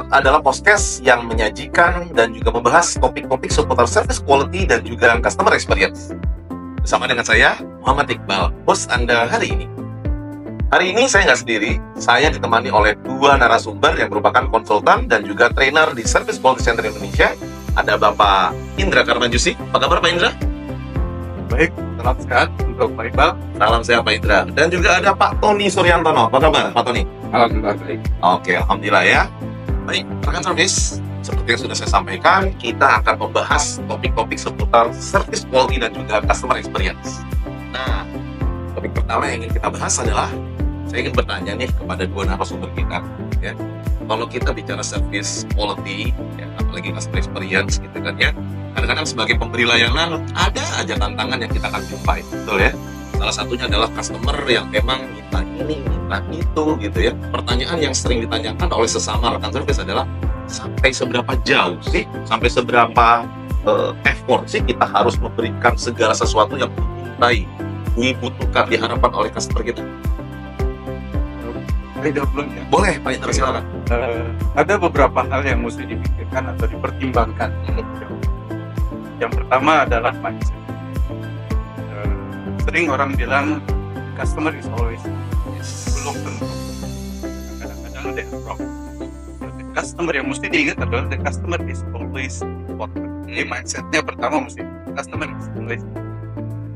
adalah podcast yang menyajikan dan juga membahas topik-topik seputar service quality dan juga customer experience. Bersama dengan saya, Muhammad Iqbal, host Anda hari ini. Hari ini saya nggak sendiri, saya ditemani oleh dua narasumber yang merupakan konsultan dan juga trainer di Service Quality Center Indonesia. Ada Bapak Indra Karmanjusi. Apa kabar Pak Indra? Baik, salam sehat untuk Pak Iqbal. Salam sehat Pak Indra. Dan juga ada Pak Tony Suryantono. Apa kabar Pak Tony? Alhamdulillah baik. Oke, alhamdulillah ya. Baik, rekan service, seperti yang sudah saya sampaikan, kita akan membahas topik-topik seputar service quality dan juga customer experience. Nah, topik pertama yang ingin kita bahas adalah, saya ingin bertanya nih kepada dua narasumber kita, ya. Kalau kita bicara service quality, ya, apalagi customer experience, gitu kan ya. Kadang-kadang sebagai pemberi layanan ada aja tantangan yang kita akan jumpai, betul ya. Salah satunya adalah customer yang memang minta ini, minta itu, gitu ya. Pertanyaan yang sering ditanyakan oleh sesama rekan service adalah, sampai seberapa jauh sih, sampai seberapa effort sih kita harus memberikan segala sesuatu yang dibutuhkan, diharapkan oleh customer kita. Belum ya. Boleh, Pak Indra, silakan. Ada beberapa hal yang mesti dipikirkan atau dipertimbangkan. Yang pertama adalah mindset. Sering orang bilang customer is always belum tentu. Kadang-kadang ada yang wrong. The customer yang mesti diingat adalah the customer is always important. Jadi mindsetnya pertama mesti customer is always.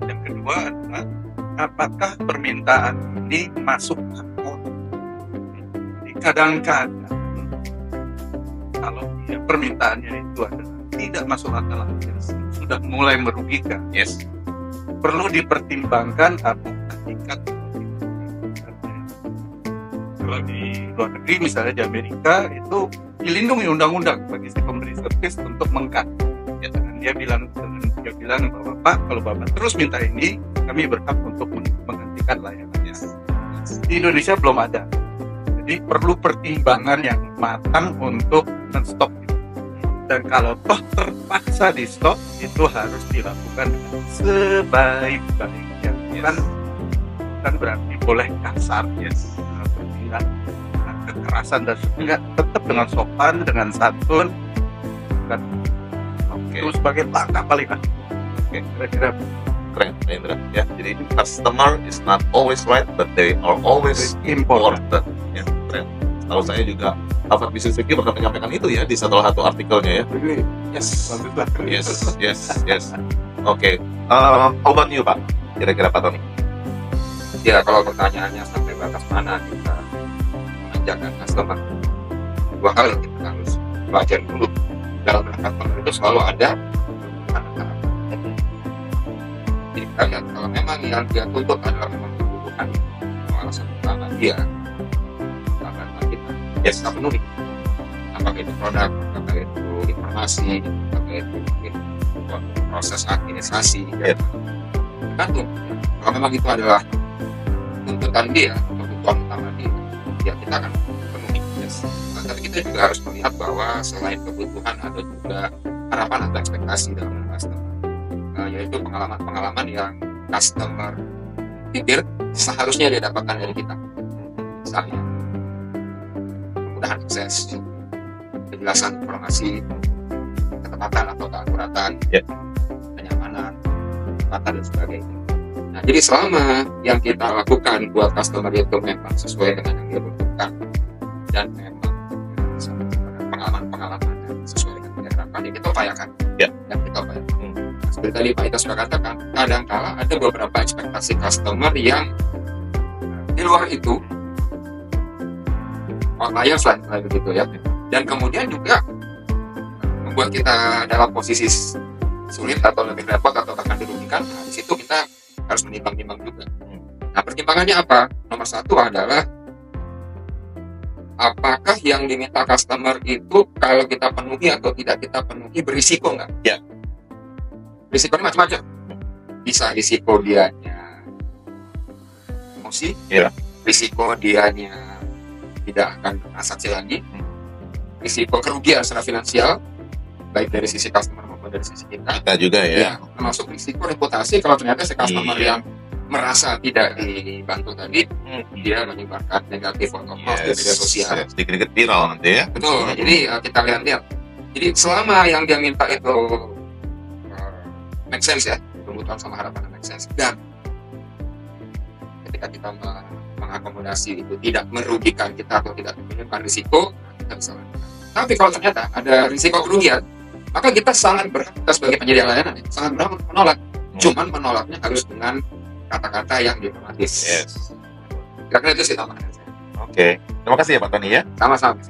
Yang kedua adalah apakah permintaan ini masuk akal. Jadi kadang-kadang kalau permintaannya itu adalah tidak masuk akal, sudah mulai merugikan. Yes. Perlu dipertimbangkan apakah tingkat. Kalau di luar negeri, misalnya di Amerika, itu dilindungi undang-undang bagi si pemberi servis untuk mengkat. Ya, dia bilang bahwa Pak, kalau Bapak terus minta ini, kami berhak untuk menggantikan layanannya. Di Indonesia belum ada. Jadi perlu pertimbangan yang matang untuk men-stop. Dan kalau toh terpaksa di stop, itu harus dilakukan sebaik-baiknya. Kan berarti boleh kasar, bertindak dengan kekerasan dan enggak, tetap dengan sopan, dengan santun, kan. Itu sebagai langkah paling akhir. Kira-kira Keren, Pak Indra. Ya, jadi customer is not always right, but they are always important. Ya, keren. Kalau saya juga Harvard Business Review pernah menyampaikan itu ya di salah satu artikelnya ya. Yes. Oke. How about you, Pak? Kira-kira Pak Tony? Ya, kalau pertanyaannya sampai batas mana kita menjaga customer, dua hal yang kita harus belajar dulu. Dalam customer itu selalu ada anak-anak. Jadi kita lihat, kalau memang yang dia tuntut adalah memang kebutuhan, alasan utama dia, kita penuhi. Apakah itu produk, apakah itu informasi, apakah itu proses administrasi, tergantung. Kalau memang itu adalah tuntutan dia, kebutuhan utama dia, ya kita akan penuhi. Nah, tapi kita juga harus melihat bahwa selain kebutuhan ada juga harapan atau ekspektasi dalam customer, yaitu pengalaman-pengalaman yang customer pikir seharusnya dia dapatkan dari kita. Misalnya kemudahan akses, kejelasan informasi, ketepatan atau keakuratan, kenyamanan, kecepatan dan sebagainya. Nah, jadi selama yang kita lakukan buat customer itu memang sesuai dengan yang dia butuhkan dan memang pengalaman-pengalaman yang sesuai dengan yang dia harapkan, ya kita upayakan. Yang kita upayakan. Seperti tadi Pak Ita sudah katakan, kadang-kala ada beberapa ekspektasi customer yang di luar itu outliers lah begitu ya, dan kemudian juga membuat kita dalam posisi sulit atau lebih repot atau bahkan dirugikan. Nah, di situ kita harus menimbang-nimbang juga. Nah, pertimbangannya apa? Nomor satu adalah apakah yang diminta customer itu kalau kita penuhi atau tidak kita penuhi berisiko nggak? Ya. Risikonya macam-macam. Bisa risiko dianya emosi, risiko dianya tidak akan transaksi lagi, risiko kerugian secara finansial baik dari sisi customer maupun dari sisi kita juga ya. Termasuk risiko reputasi kalau ternyata si customer yang merasa tidak dibantu tadi, dia menyebarkan negatif atau hoax di media sosial. Sedikit-sedikit viral nanti ya. Betul. Jadi kita lihat. Jadi selama yang dia minta itu make sense ya, kebutuhan sama harapan make sense, dan ketika kita mengakomodasi itu tidak merugikan kita atau tidak menimbulkan risiko, kita bisa lakukan. Tapi kalau ternyata ada risiko kerugian, maka kita sangat berhak, kita sebagai penyedia layanan sangat berhak untuk menolak. Cuman menolaknya harus dengan kata-kata yang diplomatis. Yes. Kira-kira itu sih tambahan saya. Oke. Terima kasih ya Pak Tony ya. Sama-sama.